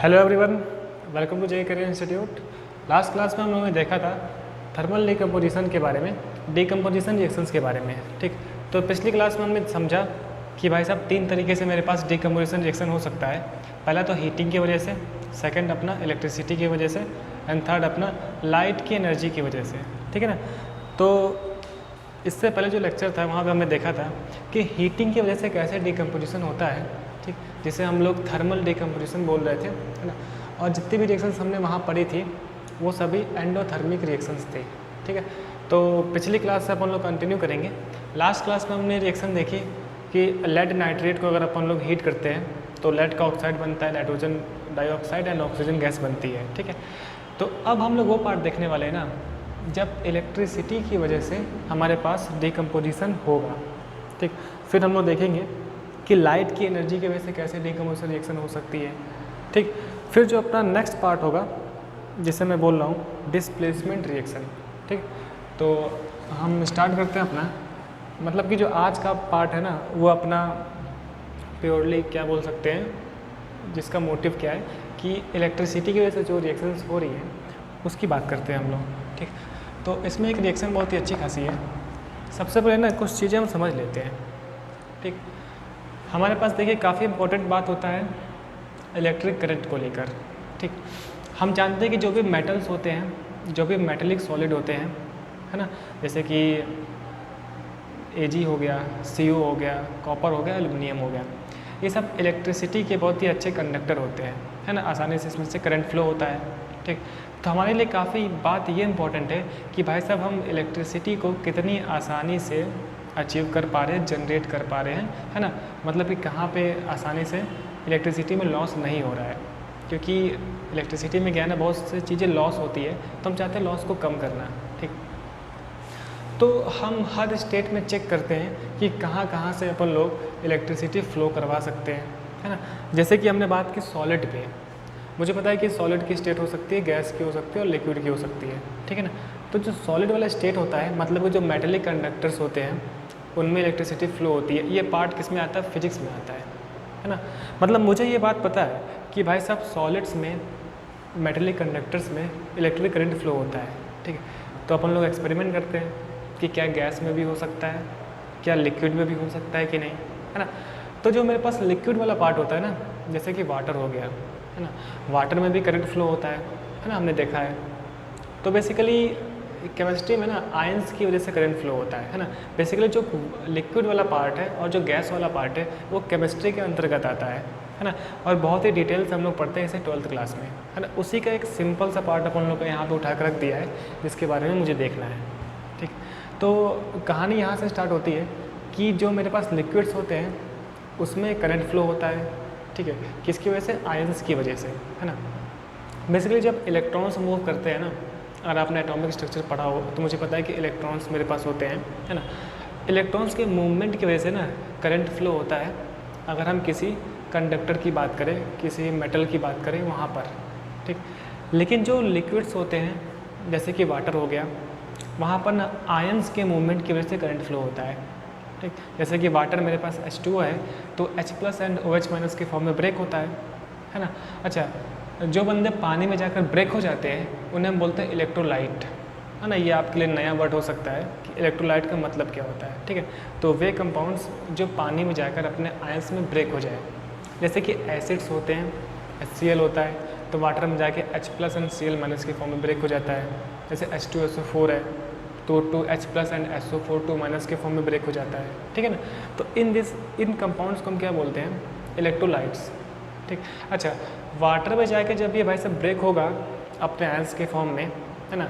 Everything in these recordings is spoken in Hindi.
Hello everyone, welcome to J career institute. Last class में हम लोगों ने देखा था थर्मल डिकम्पोजिशन के बारे में, डिकम्पोजिशन रिएक्शंस के बारे में। ठीक, तो पिछली क्लास में हमने समझा कि भाई साहब तीन तरीके से मेरे पास डिकम्पोजिशन रिएक्शन हो सकता है। पहला तो हीटिंग की वजह से, सेकंड अपना इलेक्ट्रिसिटी की वजह से, एंड थर्ड अपना लाइट की एनर्जी की वजह से। ठीक है ना। तो इससे पहले जो लेक्चर था वहाँ पे हमने देखा था कि हीटिंग की वजह से कैसे डिकम्पोजिशन होता है, ठीक, जिसे हम लोग थर्मल डिकम्पोजिशन बोल रहे थे, है ना। और जितनी भी रिएक्शंस हमने वहाँ पढ़ी थी वो सभी एंडोथर्मिक रिएक्शंस थे। ठीक है, तो पिछली क्लास से अपन लोग कंटिन्यू करेंगे। लास्ट क्लास में हमने रिएक्शन देखी कि लेड नाइट्रेट को अगर अपन लोग हीट करते हैं तो लेड का ऑक्साइड बनता है, nitrogen dioxide and oxygen gas बनती है। ठीक है, तो अब हम लोग वो पार्ट देखने वाले हैं ना जब इलेक्ट्रिसिटी की वजह से हमारे पास डिकम्पोजिशन होगा। ठीक, फिर हम लोग देखेंगे कि लाइट की एनर्जी की वजह से कैसे डिकम्पोजिशन रिएक्शन हो सकती है। ठीक, फिर जो अपना नेक्स्ट पार्ट होगा जिसे मैं बोल रहा हूँ डिस्प्लेसमेंट रिएक्शन। ठीक, तो हम स्टार्ट करते हैं अपना, मतलब कि जो आज का पार्ट है ना वो अपना प्योरली क्या बोल सकते हैं, जिसका मोटिव क्या है कि इलेक्ट्रिसिटी की वजह से जो रिएक्शंस हो रही हैं उसकी बात करते हैं हम लोग। ठीक, तो इसमें एक रिएक्शन बहुत ही अच्छी खासी है। सबसे पहले ना कुछ चीज़ें हम समझ लेते हैं। ठीक, हमारे पास देखिए काफ़ी इंपॉर्टेंट बात होता है इलेक्ट्रिक करंट को लेकर। ठीक, हम जानते हैं कि जो भी मेटल्स होते हैं, जो भी मेटेलिक सॉलिड होते हैं, है ना, जैसे कि Ag हो गया, Cu हो गया, कॉपर हो गया, एल्युमिनियम हो गया, ये सब इलेक्ट्रिसिटी के बहुत ही अच्छे कंडक्टर होते हैं, है ना। आसानी से इसमें से करंट फ्लो होता है। ठीक, तो हमारे लिए काफ़ी बात ये इम्पोर्टेंट है कि भाई साहब हम इलेक्ट्रिसिटी को कितनी आसानी से अचीव कर पा रहे हैं, जनरेट कर पा रहे हैं, है ना। मतलब कि कहाँ पे आसानी से इलेक्ट्रिसिटी में लॉस नहीं हो रहा है, क्योंकि इलेक्ट्रिसिटी में क्या है ना बहुत सी चीज़ें लॉस होती है, तो हम चाहते हैं लॉस को कम करना। ठीक, तो हम हर स्टेट में चेक करते हैं कि कहाँ कहाँ से अपन लोग इलेक्ट्रिसिटी फ़्लो करवा सकते हैं, है ना। जैसे कि हमने बात की सॉलिड पे, मुझे पता है कि सॉलिड की स्टेट हो सकती है, गैस की हो सकती है और लिक्विड की हो सकती है। ठीक है ना। तो जो सॉलिड वाला स्टेट होता है, मतलब कि जो मेटेलिक कंडक्टर्स होते हैं उनमें इलेक्ट्रिसिटी फ़्लो होती है। ये पार्ट किस में आता है, फिजिक्स में आता है ना। मतलब मुझे ये बात पता है कि भाई साहब सॉलिड्स में, मेटेलिक कंडक्टर्स में इलेक्ट्रिक करंट फ्लो होता है। ठीक है, तो अपन लोग एक्सपेरिमेंट करते हैं कि क्या गैस में भी हो सकता है, क्या लिक्विड में भी हो सकता है कि नहीं, है ना। तो जो मेरे पास लिक्विड वाला पार्ट होता है ना, जैसे कि वाटर हो गया, है ना, वाटर में भी करंट फ्लो होता है ना, हमने देखा है। तो बेसिकली केमिस्ट्री में ना आयंस की वजह से करंट फ्लो होता है ना। बेसिकली जो लिक्विड वाला पार्ट है और जो गैस वाला पार्ट है वो केमिस्ट्री के अंतर्गत आता है ना। और बहुत ही डिटेल्स हम लोग पढ़ते हैं इसे 12th क्लास में, है ना। उसी का एक सिंपल सा पार्ट अपन लोग को यहाँ पे उठा कर रख दिया है जिसके बारे में मुझे देखना है। ठीक, तो कहानी यहाँ से स्टार्ट होती है कि जो मेरे पास लिक्विड्स होते हैं उसमें करंट फ्लो होता है। ठीक है, किसकी वजह से, आयंस की वजह से, है ना। बेसिकली जब इलेक्ट्रॉन्स मूव करते हैं ना, अगर आपने एटॉमिक स्ट्रक्चर पढ़ा हो तो मुझे पता है कि इलेक्ट्रॉन्स मेरे पास होते हैं, है ना। इलेक्ट्रॉन्स के मूवमेंट की वजह से ना करंट फ्लो होता है। अगर हम किसी कंडक्टर की बात करें, किसी मेटल की बात करें वहाँ पर। ठीक, लेकिन जो लिक्विड्स होते हैं जैसे कि वाटर हो गया, वहाँ पर ना आयंस के मूवमेंट की वजह से करंट फ्लो होता है। ठीक, जैसे कि वाटर मेरे पास H2 है तो H+ एंड OH- के फॉर्म में ब्रेक होता है ना। अच्छा, जो बंदे पानी में जाकर ब्रेक हो जाते हैं उन्हें हम बोलते हैं इलेक्ट्रोलाइट, है ना। ये आपके लिए नया वर्ड हो सकता है कि इलेक्ट्रोलाइट का मतलब क्या होता है। ठीक है, तो वे कंपाउंड्स जो पानी में जाकर अपने आयंस में ब्रेक हो जाए, जैसे कि एसिड्स होते हैं, HCl होता है तो वाटर में जाके H+ एंड Cl- के फॉर्म में ब्रेक हो जाता है। जैसे H2SO4 है तो 2H+ एंड SO4 के फॉर्म में ब्रेक हो जाता है। ठीक है ना। तो इन कंपाउंड्स को हम क्या बोलते हैं, इलेक्ट्रोलाइट्स। ठीक, अच्छा, वाटर में जाके जब ये भाई सब ब्रेक होगा अपने आयंस के फॉर्म में, है ना,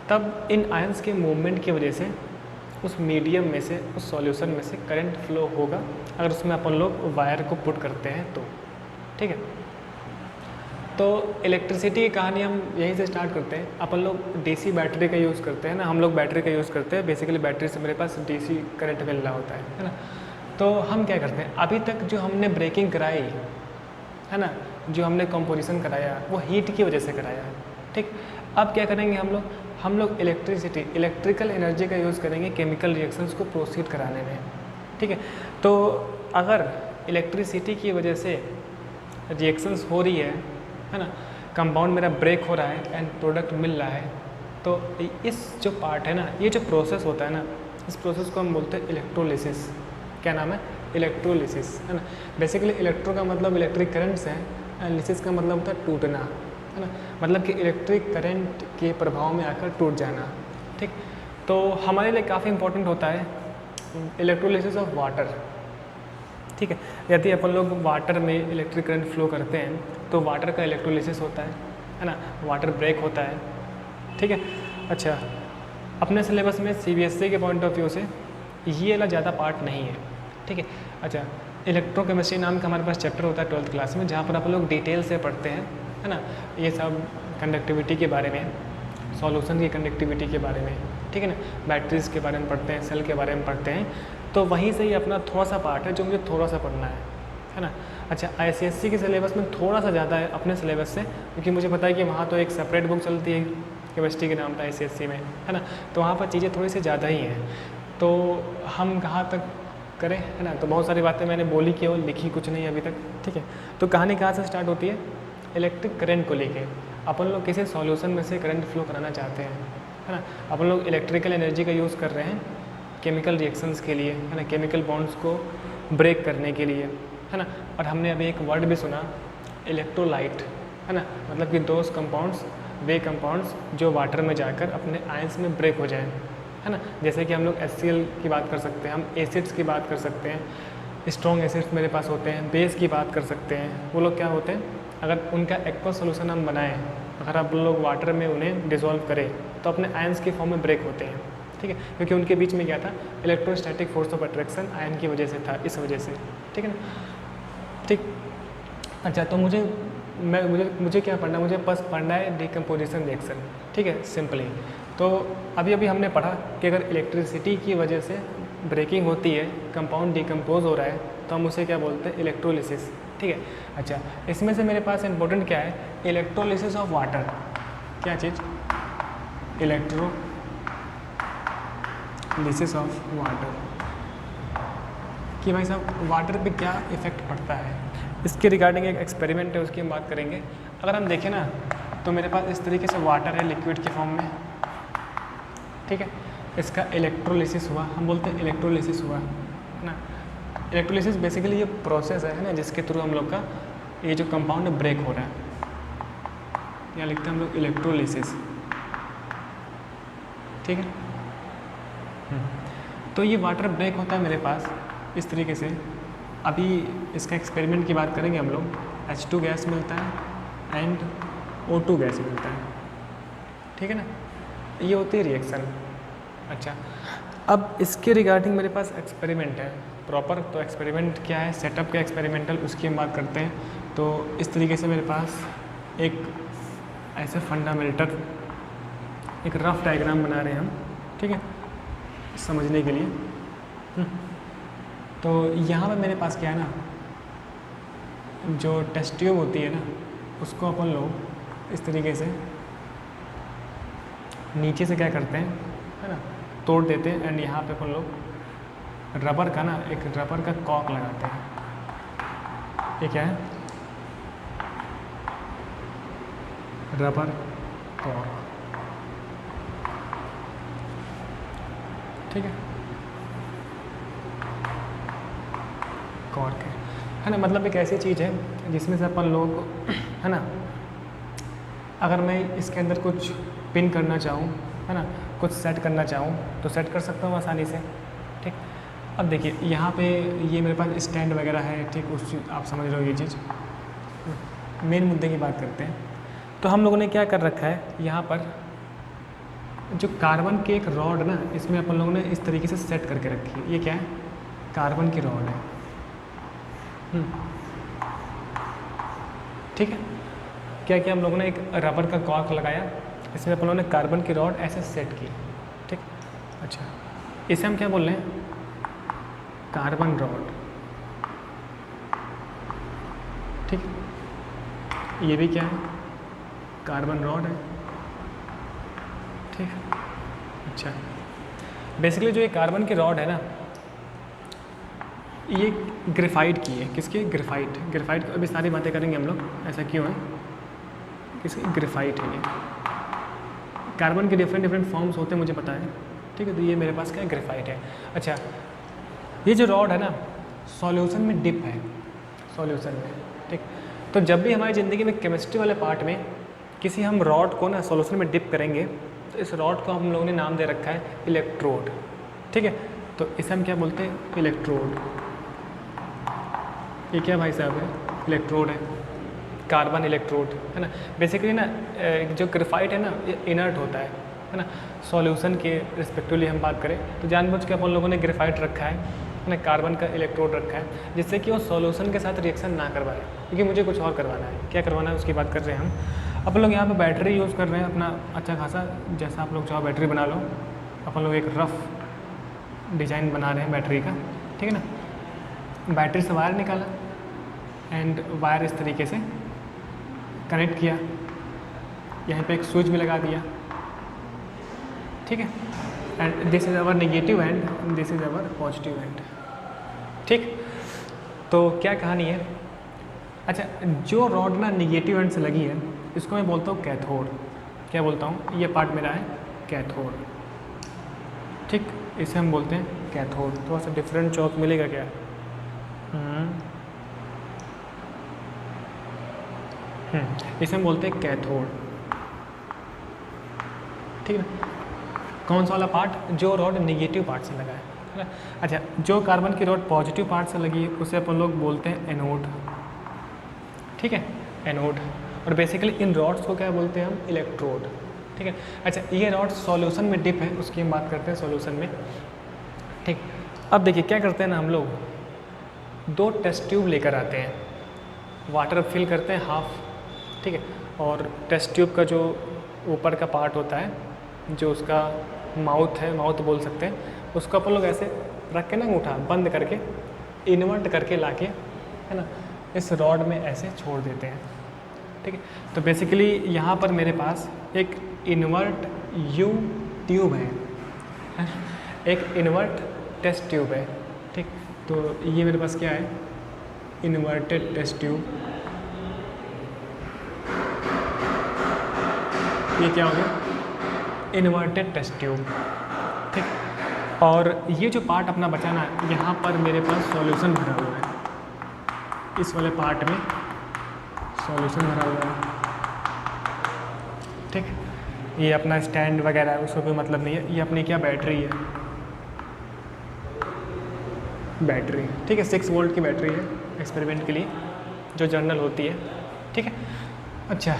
तब इन आयंस के मूवमेंट की वजह से उस मीडियम में से, उस सॉल्यूशन में से करंट फ्लो होगा अगर उसमें अपन लोग वायर को पुट करते हैं तो। ठीक है, तो इलेक्ट्रिसिटी की कहानी हम यहीं से स्टार्ट करते हैं। अपन लोग डीसी बैटरी का यूज़ करते हैं ना, हम लोग बैटरी का यूज़ करते हैं। बेसिकली बैटरी से मेरे पास डीसी करंट मिल रहा होता है ना। तो हम क्या करते हैं, अभी तक जो हमने ब्रेकिंग कराई है ना, जो हमने कंपोजिशन कराया वो हीट की वजह से कराया है। ठीक, अब क्या करेंगे हम लोग इलेक्ट्रिसिटी, इलेक्ट्रिकल एनर्जी का यूज़ करेंगे केमिकल रिएक्शंस को प्रोसीड कराने में। ठीक है, तो अगर इलेक्ट्रिसिटी की वजह से रिएक्शंस हो रही है है ना, कंपाउंड मेरा ब्रेक हो रहा है एंड प्रोडक्ट मिल रहा है। तो इस जो पार्ट है ना, ये जो प्रोसेस होता है ना, इस प्रोसेस को हम बोलते हैं इलेक्ट्रोलिसिस। क्या नाम है? इलेक्ट्रोलिसिस, है ना। बेसिकली इलेक्ट्रो का मतलब इलेक्ट्रिक करंट्स है एंड लिसिस का मतलब होता है टूटना, है ना, मतलब कि इलेक्ट्रिक करंट के प्रभाव में आकर टूट जाना। ठीक, तो हमारे लिए काफ़ी इंपॉर्टेंट होता है इलेक्ट्रोलिसिस ऑफ वाटर। ठीक है, यदि अपन लोग वाटर में इलेक्ट्रिक करंट फ्लो करते हैं तो वाटर का इलेक्ट्रोलिसिस होता है ना, वाटर ब्रेक होता है। ठीक है, अच्छा, अपने सिलेबस में CBSE के पॉइंट ऑफ व्यू से ये वाला ज़्यादा पार्ट नहीं है। ठीक है, अच्छा, इलेक्ट्रोकेमिस्ट्री नाम का हमारे पास चैप्टर होता है 12th क्लास में, जहाँ पर आप लोग डिटेल से पढ़ते हैं, है ना, ये सब कंडक्टिविटी के बारे में, सॉल्यूशन की कंडक्टिविटी के बारे में, ठीक है ना, बैटरीज के बारे में पढ़ते हैं, सेल के बारे में पढ़ते हैं। तो वहीं से ही अपना थोड़ा सा पार्ट है जो मुझे थोड़ा सा पढ़ना है ना। अच्छा, ICSE के सिलेबस में थोड़ा सा ज़्यादा है अपने सिलेबस से, क्योंकि मुझे पता है कि वहाँ तो एक सेपरेट बुक चलती है केमिस्ट्री के नाम पर ICSE में, है ना, तो वहाँ पर चीज़ें थोड़ी सी ज़्यादा ही हैं। तो हम कहाँ तक करें, है ना, तो बहुत सारी बातें मैंने बोली केवल, लिखी कुछ नहीं अभी तक। ठीक है, तो कहानी कहाँ से स्टार्ट होती है? इलेक्ट्रिक करंट को लेके अपन लोग किसी सॉल्यूशन में से करंट फ्लो कराना चाहते हैं, है ना, अपन लोग इलेक्ट्रिकल एनर्जी का यूज़ कर रहे हैं केमिकल रिएक्शंस के लिए, है ना, केमिकल बॉन्ड्स को ब्रेक करने के लिए, है ना। और हमने अभी एक वर्ड भी सुना, इलेक्ट्रोलाइट, है ना, मतलब कि दोज कंपाउंड्स, वे कंपाउंड्स जो वाटर में जाकर अपने आयंस में ब्रेक हो जाएं, है ना। जैसे कि हम लोग HCl की बात कर सकते हैं, हम एसिड्स की बात कर सकते हैं, स्ट्रॉन्ग एसिड्स मेरे पास होते हैं, बेस की बात कर सकते हैं। वो लोग क्या होते हैं, अगर उनका एक्वा सोल्यूशन हम बनाएं, अगर आप लोग वाटर में उन्हें डिसॉल्व करें तो अपने आयंस के फॉर्म में ब्रेक होते हैं। ठीक है, क्योंकि उनके बीच में क्या था, electrostatic force of attraction ion की वजह से था, इस वजह से। ठीक है ना, ठीक। अच्छा, तो मुझे क्या पढ़ना है? मुझे बस पढ़ना है डिकम्पोजिशन रिएक्शन। ठीक है, सिंपली। तो अभी हमने पढ़ा कि अगर इलेक्ट्रिसिटी की वजह से ब्रेकिंग होती है, कंपाउंड डिकम्पोज हो रहा है, तो हम उसे क्या बोलते हैं? इलेक्ट्रोलिसिस। ठीक है, अच्छा, इसमें से मेरे पास इंपॉर्टेंट क्या है? Electrolysis of water. क्या चीज़? इलेक्ट्रोलिसिस ऑफ वाटर, कि भाई साहब वाटर पे क्या इफ़ेक्ट पड़ता है। इसके रिगार्डिंग एक एक्सपेरिमेंट है, उसकी हम बात करेंगे। अगर हम देखें ना, तो मेरे पास इस तरीके से वाटर है लिक्विड के फॉर्म में। ठीक है, इसका इलेक्ट्रोलिसिस हुआ, हम बोलते हैं इलेक्ट्रोलिसिस हुआ, है ना। इलेक्ट्रोलिसिस बेसिकली ये प्रोसेस है ना, जिसके थ्रू हम लोग का ये जो कंपाउंड है ब्रेक हो रहा है। यहाँ लिखते हैं हम लोग इलेक्ट्रोलिसिस। ठीक है, तो ये वाटर ब्रेक होता है मेरे पास इस तरीके से। अभी इसका एक्सपेरिमेंट की बात करेंगे हम लोग। H2 गैस मिलता है एंड O2 गैस मिलता है। ठीक है ना, ये होती है रिएक्शन। अच्छा, अब इसके रिगार्डिंग मेरे पास एक्सपेरिमेंट है प्रॉपर। तो एक्सपेरिमेंट क्या है, सेटअप का एक्सपेरिमेंटल, उसकी हम बात करते हैं। तो इस तरीके से मेरे पास एक ऐसे फंडामेंटल एक रफ डायग्राम बना रहे हैं हम। ठीक है, समझने के लिए। तो यहाँ पे मेरे पास क्या है ना, जो टेस्ट ट्यूब होती है ना, उसको अपन लोग इस तरीके से नीचे से क्या करते हैं, है ना, तोड़ देते हैं एंड यहाँ पे अपन लोग रबर का ना, एक रबर का कॉर्क लगाते हैं। ये क्या है? Rubber cork. ठीक है, कॉर्क है ना, मतलब एक ऐसी चीज़ है जिसमें से अपन लोग, है ना, अगर मैं इसके अंदर कुछ पिन करना चाहूँ, है ना, कुछ सेट करना चाहूँ तो सेट कर सकता हूँ आसानी से। ठीक, अब देखिए यहाँ पे ये मेरे पास स्टैंड वगैरह है। ठीक, उस आप समझ रहे हो ये चीज़। मेन मुद्दे की बात करते हैं। तो हम लोगों ने क्या कर रखा है, यहाँ पर जो कार्बन की एक रॉड ना, इसमें अपन लोगों ने इस तरीके से सेट करके रखी है। ये क्या है? कार्बन की रॉड है। ठीक है, क्या किया हम लोगों ने? एक रबर का कॉर्क लगाया, इसमें अपन लोगों ने कार्बन की रॉड ऐसे सेट की। ठीक, अच्छा, इसे हम क्या बोल रहे हैं? Carbon rod. ठीक, ये भी क्या है? कार्बन रॉड है। ठीक, अच्छा, बेसिकली जो ये कार्बन की रॉड है ना, ये ग्रेफाइट की है। किसकी? ग्रेफाइट। ग्रेफाइट, अभी सारी बातें करेंगे हम लोग, ऐसा क्यों है। किसी ग्रेफाइट है ये। कार्बन के डिफरेंट डिफरेंट फॉर्म्स होते हैं मुझे पता है, ठीक है। तो ये मेरे पास क्या है, ग्रेफाइट है। अच्छा, ये जो रॉड है ना सॉल्यूशन में डिप है, सॉल्यूशन में, ठीक। तो जब भी हमारी ज़िंदगी में केमिस्ट्री वाले पार्ट में किसी हम रॉड को ना सॉल्यूशन में डिप करेंगे तो इस रॉड को हम लोगों ने नाम दे रखा है इलेक्ट्रोड, ठीक है। तो इसे हम क्या बोलते हैं, इलेक्ट्रोड। ये क्या भाई साहब है, इलेक्ट्रोड है, कार्बन इलेक्ट्रोड है ना। बेसिकली ना जो ग्रेफाइट है ना ये इनर्ट होता है ना। सॉल्यूशन के रिस्पेक्टिवली हम बात करें तो जानबूझ के अपन लोगों ने ग्रेफाइट रखा है ना, कार्बन का इलेक्ट्रोड रखा है, जिससे कि वो सॉल्यूशन के साथ रिएक्शन ना करवाए, क्योंकि मुझे कुछ और करवाना है। क्या करवाना है उसकी बात कर रहे हैं हम। अपन लोग यहाँ पे बैटरी यूज़ कर रहे हैं अपना अच्छा खासा, जैसा आप लोग चाहो बैटरी बना लो। अपन लोग एक रफ डिज़ाइन बना रहे हैं बैटरी का, ठीक है ना। बैटरी से वायर निकाला एंड वायर इस तरीके से कनेक्ट किया, यहाँ पे एक स्विच भी लगा दिया, ठीक है। And this is our negative and, this is our positive and, ठीक। तो क्या कहानी है, अच्छा जो रॉड ना नेगेटिव एंड से लगी है इसको मैं बोलता हूँ कैथोड। क्या बोलता हूँ, ये पार्ट मेरा है कैथोड, ठीक। इसे हम बोलते हैं कैथोड। थोड़ा सा डिफरेंट चौक मिलेगा क्या, इसे हम बोलते हैं कैथोड, ठीक है। कौन सा वाला पार्ट, जो रॉड नेगेटिव पार्ट से लगा है ना। अच्छा, जो कार्बन की रॉड पॉजिटिव पार्ट से लगी है उसे अपन लोग बोलते हैं एनोड, ठीक है, एनोड। और बेसिकली इन रॉड्स को क्या बोलते हैं हम, इलेक्ट्रोड, ठीक है। अच्छा, ये रॉड सॉल्यूशन में डिप है, उसकी हम बात करते हैं सॉल्यूशन में, ठीक। अब देखिए क्या करते हैं ना हम लोग, 2 टेस्ट ट्यूब लेकर आते हैं, वाटर फिल करते हैं हाफ, ठीक है। और टेस्ट ट्यूब का जो ऊपर का पार्ट होता है, जो उसका माउथ है, माउथ बोल सकते हैं, उसको अपन लोग ऐसे रख के ना अंगूठा बंद करके इन्वर्ट करके लाके, है ना, इस रॉड में ऐसे छोड़ देते हैं, ठीक है। तो बेसिकली यहाँ पर मेरे पास एक इन्वर्ट यू ट्यूब है, एक इन्वर्ट टेस्ट ट्यूब है, ठीक। तो ये मेरे पास क्या है, इन्वर्टेड टेस्ट ट्यूब। ये क्या हो गया, इन्वर्टेड टेस्ट ट्यूब, ठीक। और ये जो पार्ट अपना बचा ना, यहाँ पर मेरे पास सॉल्यूशन भरा हुआ है, इस वाले पार्ट में सॉल्यूशन भरा हुआ है, ठीक। ये अपना स्टैंड वगैरह है, उसको कोई मतलब नहीं है। ये अपनी क्या बैटरी है, बैटरी, ठीक है, 6 वोल्ट की बैटरी है एक्सपेरिमेंट के लिए, जो जर्नल होती है, ठीक है। अच्छा,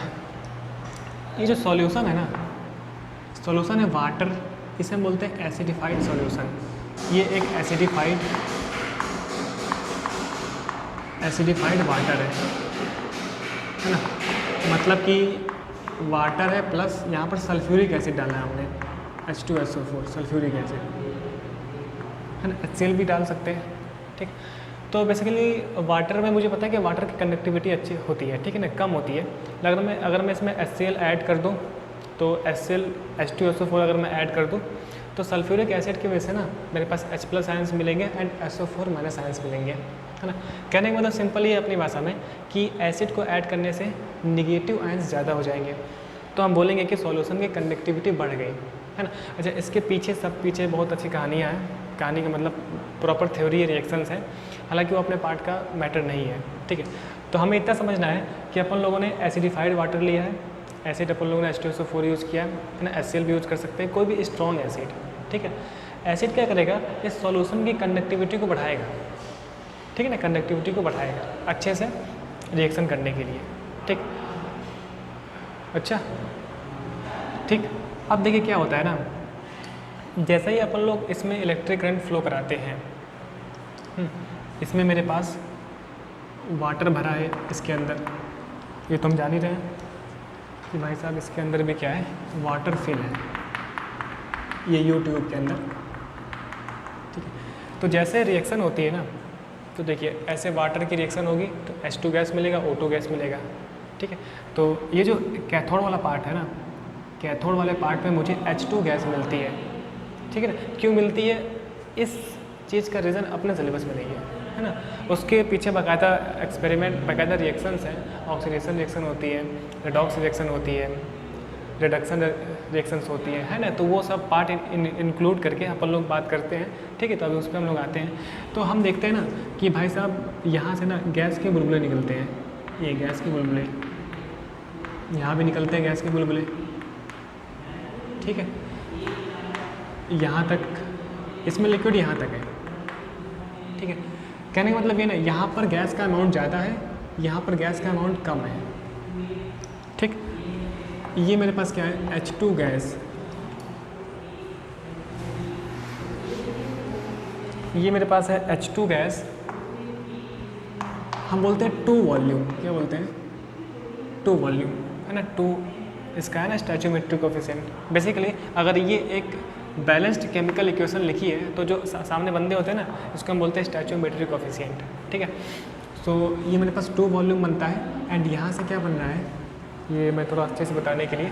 ये जो सॉल्यूशन है ना, सॉल्यूशन है वाटर, इसे हम बोलते हैं एसिडिफाइड सॉल्यूशन। ये एक एसिडिफाइड वाटर है ना। मतलब कि वाटर है प्लस यहाँ पर सल्फ्यूरिक एसिड डाला है हमने, H2SO4 सल्फ्यूरिक एसिड, है ना। HCl भी डाल सकते हैं, ठीक। तो बेसिकली वाटर में मुझे पता है कि वाटर की कंडक्टिविटी अच्छी होती है, ठीक है ना, कम होती है। अगर मैं इसमें HCl ऐड कर दूँ तो HCl H2SO4 अगर मैं ऐड कर दूँ तो सल्फ्यूरिक एसिड की वजह से ना मेरे पास H+ आयंस मिलेंगे एंड SO4- आयंस मिलेंगे, है ना। कहने का मतलब सिंपल ही है अपनी भाषा में कि एसिड को ऐड करने से निगेटिव आयंस ज़्यादा हो जाएंगे, तो हम बोलेंगे कि सॉल्यूशन की कंडक्टिविटी बढ़ गई, है ना। अच्छा, इसके पीछे बहुत अच्छी कहानियाँ हैं। कहानी का मतलब प्रॉपर थ्योरी रिएक्शंस हैं, हालांकि वो अपने पार्ट का मैटर नहीं है, ठीक है। तो हमें इतना समझना है कि अपन लोगों ने एसिडिफाइड वाटर लिया है, एसिड अपन लोगों ने H2SO4 यूज़ किया है ना, HCl भी यूज़ कर सकते हैं, कोई भी स्ट्रॉन्ग एसिड, ठीक है। एसिड क्या करेगा, इस सॉल्यूशन की कंडक्टिविटी को बढ़ाएगा, ठीक है ना, कंडक्टिविटी को बढ़ाएगा अच्छे से रिएक्शन करने के लिए, ठीक। अच्छा, ठीक। अब देखिए क्या होता है ना, जैसे ही अपन लोग इसमें इलेक्ट्रिक करंट फ्लो कराते हैं, इसमें मेरे पास वाटर भरा है इसके अंदर, ये तो हम जान ही रहे हैं कि भाई साहब इसके अंदर भी क्या है, वाटर फिल है, ये यू ट्यूब के अंदर, ठीक है। तो जैसे रिएक्शन होती है ना, तो देखिए ऐसे वाटर की रिएक्शन होगी तो H2 गैस मिलेगा, O2 गैस मिलेगा, ठीक है। तो ये जो कैथोड वाला पार्ट है ना, कैथोड वाले पार्ट में मुझे H2 गैस मिलती है, ठीक है ना। क्यों मिलती है, इस चीज़ का रीज़न अपने सिलेबस में नहीं है, है ना। उसके पीछे बाकायदा एक्सपेरिमेंट, बाकायदा रिएक्शंस हैं, ऑक्सीडेशन रिएक्शन होती है, रेडॉक्स रिएक्शन होती है, रिडक्शन रिएक्शंस होती है ना। तो वो सब पार्ट इंक्लूड करके अपन लोग बात करते हैं, ठीक है। तो अभी उस पर हम लोग आते हैं। तो हम देखते हैं ना कि भाई साहब यहाँ से ना गैस के बुलबुले निकलते हैं, ये गैस के बुलबुले, यहाँ भी निकलते हैं गैस के बुलबुले, ठीक है। यहाँ तक इसमें लिक्विड यहाँ तक है, ठीक है। कहने का मतलब ये ना, यहाँ पर गैस का अमाउंट ज़्यादा है, यहाँ पर गैस का अमाउंट कम है, ठीक। ये मेरे पास क्या है, H2 गैस, ये मेरे पास है H2 गैस। हम बोलते हैं 2 वॉल्यूम, क्या बोलते हैं, 2 वॉल्यूम, है ना। 2 इसका है ना स्टैचोमेट्रिक कोफिशिएंट। बेसिकली अगर ये एक बैलेंस्ड केमिकल इक्वेशन लिखी है तो जो सामने बंदे होते हैं ना, इसको हम बोलते हैं स्टैचोमेट्रिक कोफिशिएंट, ठीक है। सो ये मेरे पास 2 वॉल्यूम बनता है। एंड यहाँ से क्या बन रहा है, ये मैं थोड़ा अच्छे से बताने के लिए,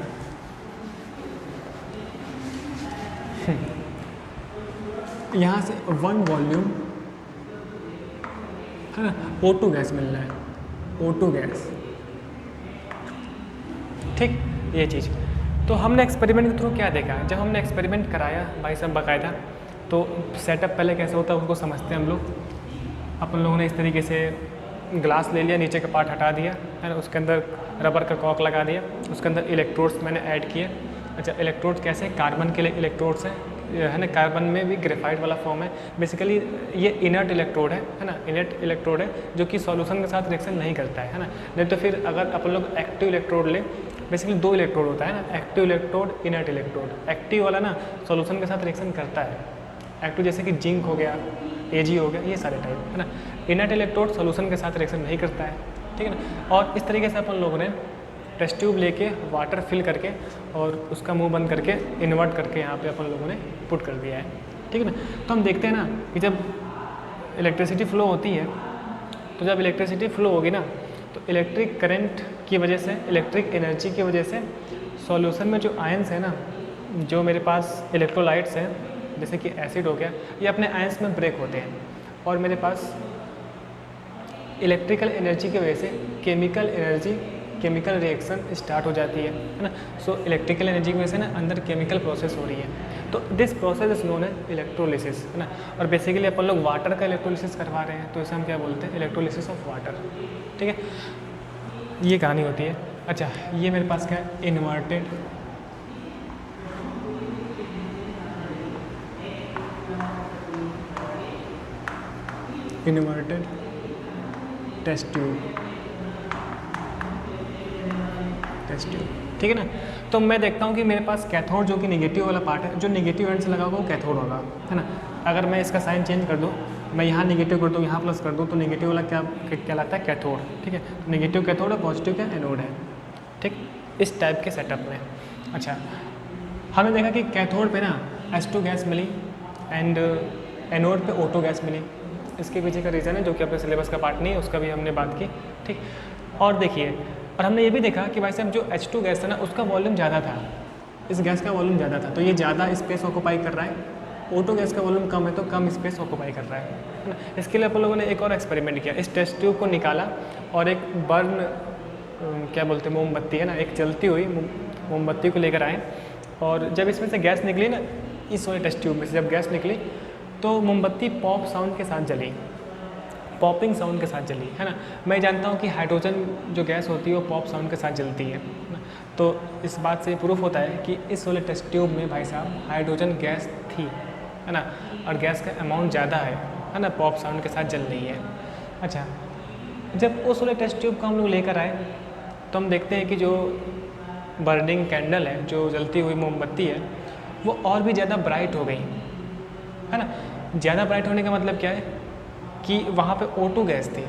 यहाँ से 1 वॉल्यूम, है ना, O2 गैस मिल रहा है, O2 गैस, ठीक। ये चीज़ तो हमने एक्सपेरिमेंट के थ्रू क्या देखा, जब हमने एक्सपेरिमेंट कराया भाई साहब बाकायदा, तो सेटअप पहले कैसे होता है उसको समझते हैं हम लोग। अपन लोगों ने इस तरीके से ग्लास ले लिया, नीचे का पार्ट हटा दिया, है ना, उसके अंदर रबर का कॉक लगा दिया, उसके अंदर इलेक्ट्रोड्स मैंने ऐड किए। अच्छा, इलेक्ट्रोड्स कैसे, कार्बन के लिए इलेक्ट्रोड्स हैं, है ना, कार्बन में भी ग्रेफाइट वाला फॉर्म है। बेसिकली ये इनर्ट इलेक्ट्रोड है ना, इनर्ट इलेक्ट्रोड है जो कि सॉल्यूशन के साथ रिएक्शन नहीं करता है ना। नहीं तो फिर अगर अपन लोग एक्टिव इलेक्ट्रोड ले, बेसिकली 2 इलेक्ट्रोड होता है ना, active electrode, inert electrode. Active वाला ना सॉल्यूशन के साथ रिएक्शन करता है, एक्टिव जैसे कि जिंक हो गया, Ag हो गया, ये सारे टाइप, है ना। इनर्ट इलेक्ट्रोड सॉल्यूशन के साथ रिएक्शन नहीं करता है, ठीक है ना। और इस तरीके से अपन लोगों ने टेस्ट ट्यूब लेके वाटर फिल करके और उसका मुंह बंद करके इन्वर्ट करके यहाँ पे अपन लोगों ने पुट कर दिया है, ठीक है ना। तो हम देखते हैं ना कि जब इलेक्ट्रिसिटी फ्लो होती है, तो जब इलेक्ट्रिसिटी फ्लो होगी ना, तो इलेक्ट्रिक करंट की वजह से, इलेक्ट्रिक एनर्जी की वजह से सॉल्यूशन में जो आयंस है ना, जो मेरे पास इलेक्ट्रोलाइट्स हैं, जैसे कि एसिड हो गया, ये अपने आयंस में ब्रेक होते हैं और मेरे पास इलेक्ट्रिकल एनर्जी की वजह से chemical energy, chemical reaction start हो जाती है ना। सो इलेक्ट्रिकल एनर्जी की वजह से ना अंदर केमिकल प्रोसेस हो रही है। तो this process is known as electrolysis, है ना। और बेसिकली अपन लोग वाटर का इलेक्ट्रोलिसिस करवा रहे हैं, तो इसे हम क्या बोलते हैं, इलेक्ट्रोलिसिस ऑफ वाटर, ठीक है। ये कहानी होती है। अच्छा, ये मेरे पास क्या है, इन्वर्टेड टेस्ट ट्यूब, ठीक है ना। तो मैं देखता हूँ कि मेरे पास कैथोड जो कि नेगेटिव वाला पार्ट है, जो नेगेटिव एंड से लगा होगा वो कैथोड होगा, है ना। अगर मैं इसका साइन चेंज कर दूँ, मैं यहाँ नेगेटिव कर दूँ, यहाँ प्लस कर दूँ, तो नेगेटिव वाला क्या कहलाता है, कैथोड, ठीक है। नेगेटिव कैथोड है, पॉजिटिव क्या एनोड है, ठीक, इस टाइप के सेटअप में। अच्छा, हमने देखा कि कैथोड पे ना H2 gas milli and anode पे O2 गैस मिली। इसके पीछे का रीज़न है जो कि अपने सिलेबस का पार्ट नहीं है, उसका भी हमने बात की, ठीक। और देखिए, और हमने ये भी देखा कि भाई साहब जो H2 गैस था ना, उसका वॉल्यूम ज़्यादा था, इस गैस का वॉल्यूम ज़्यादा था, तो ये ज़्यादा स्पेस ऑक्यूपाई कर रहा है। O2 गैस का वॉल्यूम कम है तो कम स्पेस ऑक्यूपाई कर रहा है ना। इसके लिए अपन लोगों ने एक और एक्सपेरिमेंट किया, इस टेस्ट ट्यूब को निकाला और एक बर्न क्या बोलते हैं, मोमबत्ती, है ना, एक जलती हुई मोमबत्ती को लेकर आए, और जब इसमें से गैस निकली ना, इस वाले टेस्ट ट्यूब में से जब गैस निकली तो मोमबत्ती पॉप साउंड के साथ जली, पॉपिंग साउंड के साथ जली, है ना। मैं जानता हूँ कि हाइड्रोजन जो गैस होती है वो पॉप साउंड के साथ जलती है ना। तो इस बात से प्रूफ होता है कि इस वाले टेस्ट ट्यूब में भाई साहब हाइड्रोजन गैस थी, है ना, और गैस का अमाउंट ज़्यादा है ना, पॉप साउंड के साथ जल रही है। अच्छा, जब उस वाले टेस्ट ट्यूब को हम लोग लेकर आए तो हम देखते हैं कि जो बर्निंग कैंडल है, जो जलती हुई मोमबत्ती है, वो और भी ज़्यादा ब्राइट हो गई, है ना। ज़्यादा ब्राइट होने का मतलब क्या है कि वहाँ पे O2 गैस थी,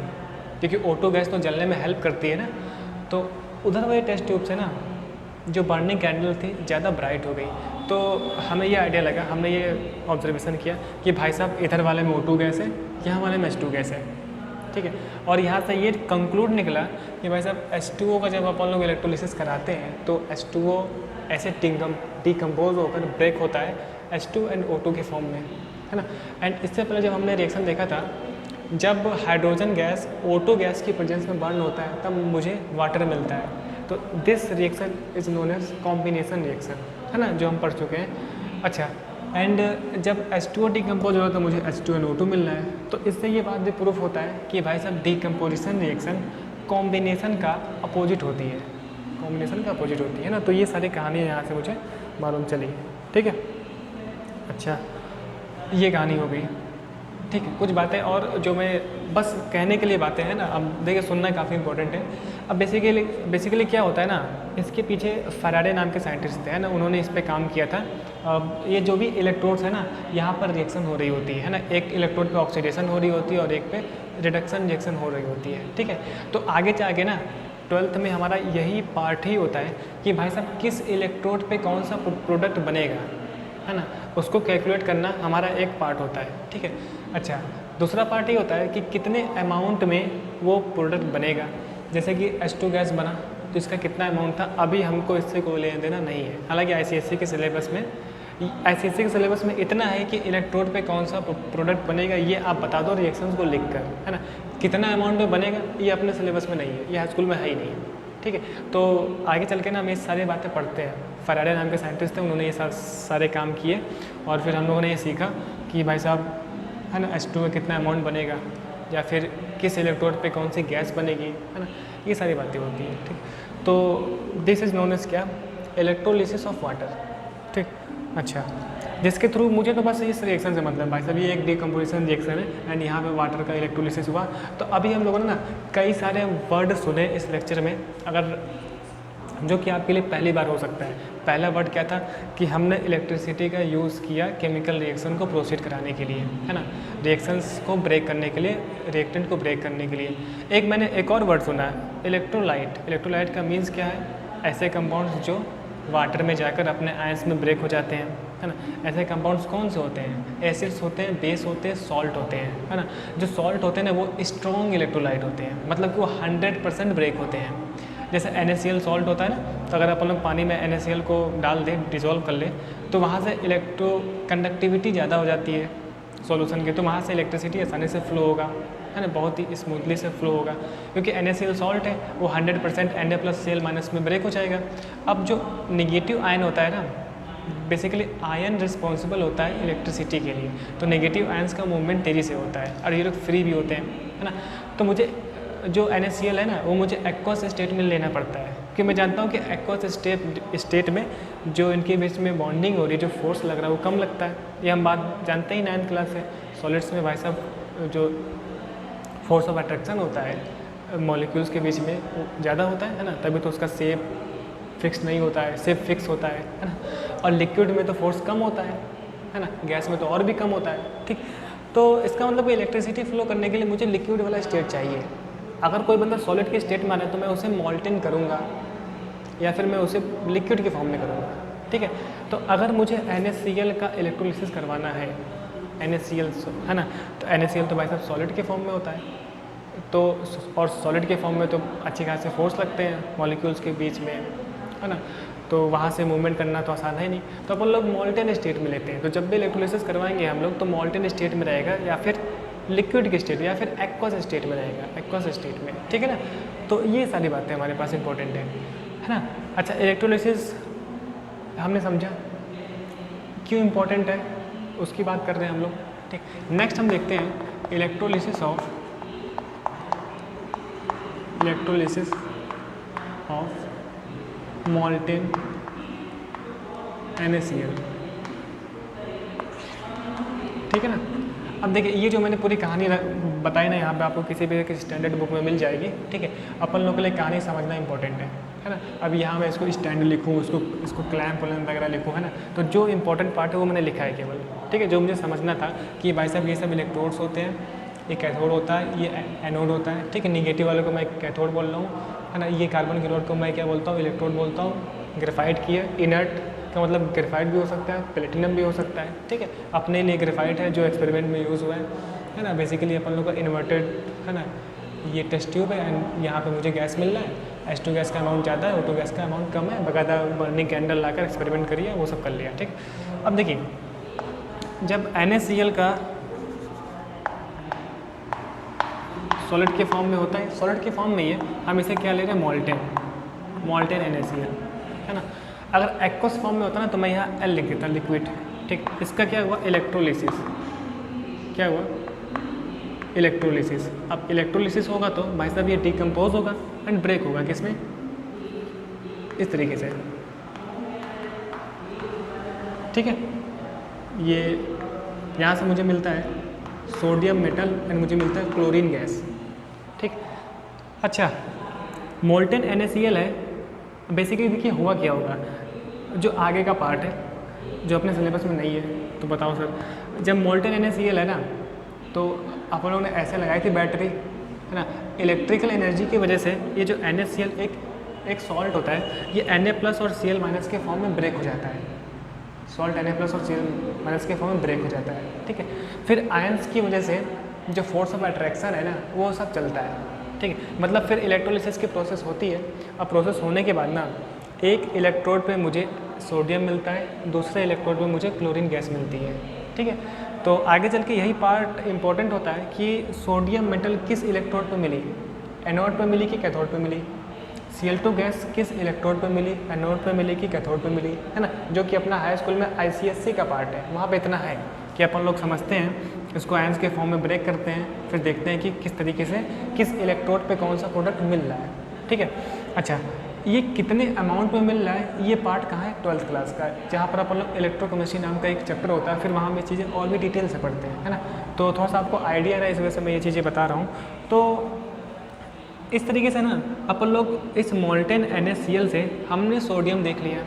क्योंकि O2 गैस तो जलने में हेल्प करती है ना। तो उधर वाले टेस्ट ट्यूब से ना जो बर्निंग कैंडल थी ज़्यादा ब्राइट हो गई। तो हमें ये आइडिया लगा, हमने ये ऑब्जर्वेशन किया कि भाई साहब इधर वाले में O2 गैस है, यहाँ वाले में H2 गैस है, ठीक है। और यहाँ से ये कंक्लूड निकला कि भाई साहब H2O का जब अपन लोग इलेक्ट्रोलिसिस कराते हैं तो H2O ऐसे डिकम्पोज होकर ब्रेक होता है H2 एंड O2 के फॉर्म में, है ना। एंड इससे पहले जब हमने रिएक्शन देखा था जब हाइड्रोजन गैस O2 गैस की प्रेजेंस में बर्न होता है तब मुझे वाटर मिलता है। तो this reaction is known as combination reaction, है ना, जो हम पढ़ चुके हैं। अच्छा, एंड जब H2O डिकम्पोज होगा तो मुझे H2NO2 मिलना है। तो इससे ये बात भी प्रूफ होता है कि भाई साहब डिकम्पोजिशन रिएक्शन कॉम्बिनेशन का अपोजिट होती है, कॉम्बिनेशन का अपोजिट होती है ना। तो ये सारी कहानी यहाँ से मुझे मालूम चली, ठीक है। अच्छा, ये कहानी हो गई, ठीक है। कुछ बातें और जो मैं बस कहने के लिए बातें हैं ना, अब देखिए सुनना काफ़ी इंपॉर्टेंट है। अब बेसिकली क्या होता है ना, इसके पीछे फैराडे नाम के साइंटिस्ट थे, है ना, उन्होंने इस पे काम किया था। अब ये जो भी इलेक्ट्रोड्स है ना, यहाँ पर रिएक्शन हो रही होती है ना, एक इलेक्ट्रोड पे ऑक्सीडेशन हो रही होती है और एक पे रिडक्शन रिएक्शन हो रही होती है, ठीक है। तो आगे जाके ना 12th में हमारा यही पार्ट ही होता है कि भाई साहब किस इलेक्ट्रोड पे कौन सा प्रोडक्ट बनेगा, है ना, उसको कैलकुलेट करना हमारा एक पार्ट होता है, ठीक है। अच्छा, दूसरा पार्ट ये होता है कि कितने अमाउंट में वो प्रोडक्ट बनेगा। जैसे कि H2 गैस बना तो इसका कितना अमाउंट था, अभी हमको इससे कोई लेना देना नहीं है। हालांकि ICSE के सिलेबस में इतना है कि इलेक्ट्रोड पे कौन सा प्रोडक्ट बनेगा ये आप बता दो रिएक्शंस को लिख कर, है ना। कितना अमाउंट में बनेगा ये अपने सिलेबस में नहीं है, ये हाई स्कूल में है ही नहीं है, ठीक है। तो आगे चल के ना हम ये सारी बातें पढ़ते हैं। फैराडे नाम के साइंटिस्ट थे, उन्होंने ये सारे काम किए और फिर हम लोगों ने ये सीखा कि भाई साहब, है ना, H2 में कितना अमाउंट बनेगा या फिर किस इलेक्ट्रोड पे कौन सी गैस बनेगी, है ना, ये सारी बातें होती हैं, ठीक। तो दिस इज़ नोन एज क्या, इलेक्ट्रोलिसिस ऑफ वाटर, ठीक। अच्छा, जिसके थ्रू मुझे तो बस इस रिएक्शन से मतलब भाई साहब ये एक डिकम्पोजिशन रिएक्शन है एंड यहाँ पे वाटर का इलेक्ट्रोलिसिस हुआ। तो अभी हम लोगों ने ना कई सारे वर्ड सुने इस लेक्चर में, अगर जो कि आपके लिए पहली बार हो सकता है। पहला वर्ड क्या था कि हमने इलेक्ट्रिसिटी का यूज़ किया केमिकल रिएक्शन को प्रोसीड कराने के लिए, है ना, रिएक्शंस को ब्रेक करने के लिए, रिएक्टेंट को ब्रेक करने के लिए। एक मैंने एक और वर्ड सुना है, इलेक्ट्रोलाइट। इलेक्ट्रोलाइट का मीन्स क्या है, ऐसे कंपाउंड्स जो वाटर में जाकर अपने आयंस में ब्रेक हो जाते हैं, है ना। ऐसे कंपाउंड्स कौन से होते हैं, एसिड्स होते हैं, बेस होते हैं, सॉल्ट होते हैं, है ना। जो सॉल्ट होते हैं ना वो स्ट्रॉन्ग इलेक्ट्रोलाइट होते हैं, मतलब कि वो 100% ब्रेक होते हैं। जैसे NaCl सॉल्ट होता है ना, तो अगर अपन लोग पानी में NaCl को डाल दें, डिज़ोल्व कर लें, तो वहाँ से इलेक्ट्रो कंडक्टिविटी ज़्यादा हो जाती है सॉल्यूशन की, तो वहाँ से इलेक्ट्रिसिटी आसानी से फ्लो होगा, है ना, बहुत ही स्मूथली से फ्लो होगा, क्योंकि NaCl सॉल्ट है वो 100% Na+Cl- में ब्रेक हो जाएगा। अब जो निगेटिव आयन होता है ना, बेसिकली आयन रिस्पॉन्सिबल होता है इलेक्ट्रिसिटी के लिए, तो नेगेटिव आयंस का मूवमेंट तेज़ी से होता है और ये लोग फ्री भी होते हैं, है ना। तो मुझे जो NaCl है ना वो मुझे एक्वस स्टेट में लेना पड़ता है, क्योंकि मैं जानता हूँ कि एक्वस स्टेट में जो इनके बीच में बॉन्डिंग हो रही है, जो फोर्स लग रहा है वो कम लगता है। ये हम बात जानते ही 9th क्लास से। सॉलिड्स में भाई साहब जो फोर्स ऑफ अट्रैक्शन होता है मॉलिक्यूल्स के बीच में वो ज़्यादा होता है ना, तभी तो उसका शेप फिक्स नहीं होता है, शेप फिक्स होता है ना। और लिक्विड में तो फोर्स कम होता है ना, गैस में तो और भी कम होता है, ठीक। तो इसका मतलब इलेक्ट्रिसिटी फ्लो करने के लिए मुझे लिक्विड वाला स्टेट चाहिए। अगर कोई बंदा सॉलिड के स्टेट में आ रहा है तो मैं उसे मॉल्टेन करूँगा या फिर मैं उसे लिक्विड के फॉर्म में करूँगा, ठीक है। तो अगर मुझे NaCl का इलेक्ट्रोलिसिस करवाना है, NaCl, है ना, तो NaCl तो भाई साहब सॉलिड के फॉर्म में होता है, तो और सॉलिड के फॉर्म में तो अच्छी खासी फोर्स लगते हैं मॉलिक्यूल्स के बीच में, है ना, तो वहाँ से मूवमेंट करना तो आसान है नहीं। तो अपन लोग मॉल्टेन स्टेट में लेते हैं। तो जब भी इलेक्ट्रोलिसिस करवाएंगे हम लोग तो मॉल्टेन स्टेट में रहेगा या फिर लिक्विड के स्टेट या फिर एक्वस स्टेट में रहेगा, एक्वस स्टेट में, ठीक है ना। तो ये सारी बातें हमारे पास इंपॉर्टेंट है ना। अच्छा, इलेक्ट्रोलिसिस हमने समझा क्यों इम्पोर्टेंट है, उसकी बात कर रहे हैं हम लोग, ठीक। नेक्स्ट हम देखते हैं इलेक्ट्रोलिसिस ऑफ मॉल्टेन NaCl, ठीक है ना। अब देखिए ये जो मैंने पूरी कहानी बताई ना यहाँ पे आपको किसी भी स्टैंडर्ड बुक में मिल जाएगी, ठीक है। अपन लोग के लिए कहानी समझना इंपॉर्टेंट है ना। अब यहाँ मैं इसको स्टैंड लिखूँ, इसको क्लैम्प वगैरह लिखूँ, है ना, तो जो इंपॉर्टेंट पार्ट है वो मैंने लिखा है केवल, ठीक है। जो मुझे समझना था कि भाई साहब ये सब इलेक्ट्रोड्स होते हैं, ये कैथोड होता है, ये एनोड होता है, ठीक है। निगेटिव वाले को मैं कैथोड बोल रहा हूँ, है ना। ये कार्बन की रॉड को मैं क्या बोलता हूँ, इलेक्ट्रोड बोलता हूँ। ग्रेफाइट की है, इनर्ट का मतलब ग्रेफाइट भी हो सकता है, प्लेटिनम भी हो सकता है, ठीक है। अपने लिए ग्रेफाइट है जो एक्सपेरिमेंट में यूज़ हुआ है ना। बेसिकली अपन लोग का इन्वर्टेड, है ना, ये टेस्ट ट्यूब है एंड यहाँ पे मुझे गैस मिल रहा है। H2 गैस का अमाउंट ज़्यादा है, O2 गैस का अमाउंट कम है, बकायदा बर्निंग कैंडल लाकर एक्सपेरिमेंट करिए, वो सब कर लिया, ठीक। अब देखिए जब NaCl का सॉलिड के फॉर्म में होता है, सॉलिड के फॉर्म में ही है, हम इसे क्या ले रहे हैं, मॉल्टेन NaCl, है ना। अगर एक्वस फॉर्म में होता ना तो मैं यहाँ L लिख देता, लिक्विड, ठीक। इसका क्या हुआ, इलेक्ट्रोलिसिस, क्या हुआ, इलेक्ट्रोलिसिस। अब इलेक्ट्रोलिसिस होगा तो भाई साहब ये डिकम्पोज होगा एंड ब्रेक होगा, किसमें, इस तरीके से, ठीक है। ये यहाँ से मुझे मिलता है सोडियम मेटल एंड मुझे मिलता है क्लोरीन गैस, ठीक। अच्छा, मोल्टेन NaCl है, बेसिकली देखिए हुआ क्या होगा, जो आगे का पार्ट है जो अपने सिलेबस में नहीं है, तो बताओ सर। जब मोल्टेन NaCl है ना तो अपन लोगों ने ऐसे लगाई थी बैटरी, है ना। इलेक्ट्रिकल एनर्जी की वजह से ये जो NaCl एक सॉल्ट होता है, ये Na+ और Cl- के फॉर्म में ब्रेक हो जाता है, सॉल्ट Na+ और Cl- के फॉर्म में ब्रेक हो जाता है, ठीक है। फिर आयंस की वजह से जो फोर्स ऑफ अट्रैक्शन है ना वो सब चलता है, ठीक है। मतलब फिर इलेक्ट्रोलिसिस की प्रोसेस होती है। अब प्रोसेस होने के बाद ना एक इलेक्ट्रोड पे मुझे सोडियम मिलता है, दूसरे इलेक्ट्रोड पे मुझे क्लोरीन गैस मिलती है, ठीक है। तो आगे चल के यही पार्ट इंपॉर्टेंट होता है कि सोडियम मेटल किस इलेक्ट्रोड पे मिली, एनोड पे मिली कि कैथोड पे मिली, Cl2 गैस किस इलेक्ट्रोड पे मिली, एनोड पे मिली कि कैथोड पे मिली, है ना। जो कि अपना हाई स्कूल में ICSE का पार्ट है, वहाँ पे इतना है कि अपन लोग समझते हैं, इसको आयंस के फॉर्म में ब्रेक करते हैं, फिर देखते हैं कि किस तरीके से किस इलेक्ट्रोड पे कौन सा प्रोडक्ट मिल रहा है, ठीक है। अच्छा, ये कितने अमाउंट में मिल रहा है, ये पार्ट कहाँ है, 12th क्लास का, जहाँ पर अपन लोग इलेक्ट्रोकेमिस्ट्री नाम का एक चैप्टर होता है, फिर वहाँ में चीज़ें और भी डिटेल से पढ़ते हैं, है ना। तो थोड़ा सा आपको आइडिया रहा है, इस वजह से मैं ये चीज़ें बता रहा हूँ। तो इस तरीके से ना अपन लोग इस मोल्टेन NaCl से हमने सोडियम देख लिया,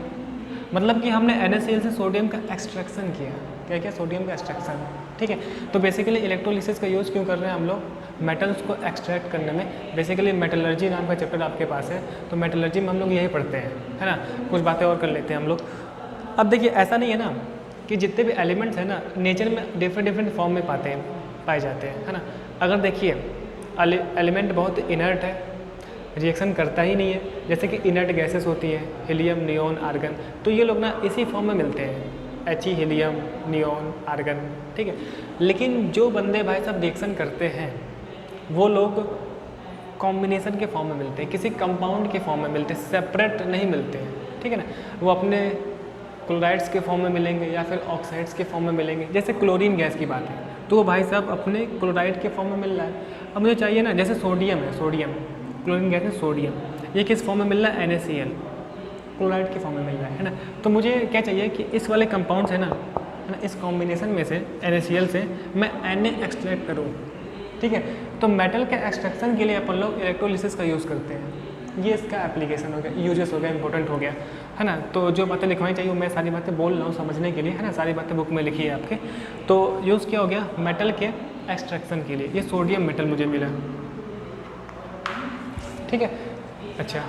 मतलब कि हमने NaCl से सोडियम का एक्सट्रैक्शन किया, क्या क्या, सोडियम का एक्सट्रैक्शन, ठीक है। तो बेसिकली इलेक्ट्रोलिसिस का यूज़ क्यों कर रहे हैं हम लोग, मेटल्स को एक्सट्रैक्ट करने में। बेसिकली मेटलर्जी नाम का चैप्टर आपके पास है, तो मेटलर्जी में हम लोग यही पढ़ते हैं, है ना। कुछ बातें और कर लेते हैं हम लोग। अब देखिए ऐसा नहीं है ना कि जितने भी एलिमेंट्स हैं ना नेचर में डिफरेंट फॉर्म में पाए जाते हैं, है ना। अगर देखिए एलिमेंट बहुत इनर्ट है, रिएक्शन करता ही नहीं है, जैसे कि इनर्ट गैसेस होती है, हीलियम, नियोन, आर्गन, तो ये लोग ना इसी फॉर्म में मिलते हैं, He, हीलियम, नियोन, आर्गन, ठीक है। लेकिन जो बंदे भाई साहब रिएक्शन करते हैं वो लोग कॉम्बिनेशन के फॉर्म में मिलते हैं, किसी कंपाउंड के फॉर्म में मिलते हैं, सेपरेट नहीं मिलते हैं, ठीक है ना। वो अपने क्लोराइड्स के फॉर्म में मिलेंगे या फिर ऑक्साइड्स के फॉर्म में मिलेंगे। जैसे क्लोरीन गैस की बात है तो वो भाई साहब अपने क्लोराइड के फॉर्म में मिल रहा है। अब मुझे चाहिए ना, जैसे सोडियम है, सोडियम क्लोरीन गैस है, सोडियम, ये किस फॉर्म में मिल रहा है, NaCl, क्लोराइड के फॉर्म में मिल रहा है ना। तो मुझे क्या चाहिए कि इस वाले कंपाउंड्स है ना, इस कॉम्बिनेशन में से NaCl से मैं Na एक्सट्रैक्ट करूँ, ठीक है। तो मेटल के एक्सट्रैक्शन के लिए अपन लोग इलेक्ट्रोलिसिस का यूज़ करते हैं, ये इसका एप्लीकेशन हो गया, यूजेस हो गया, इंपॉर्टेंट हो गया, है ना। तो जो बातें लिखवानी चाहिए मैं सारी बातें बोल रहा हूँ समझने के लिए, है ना, सारी बातें बुक में लिखी है आपके। तो यूज़ क्या हो गया, मेटल के एक्सट्रैक्शन के लिए, ये सोडियम मेटल मुझे मिला, ठीक है। अच्छा,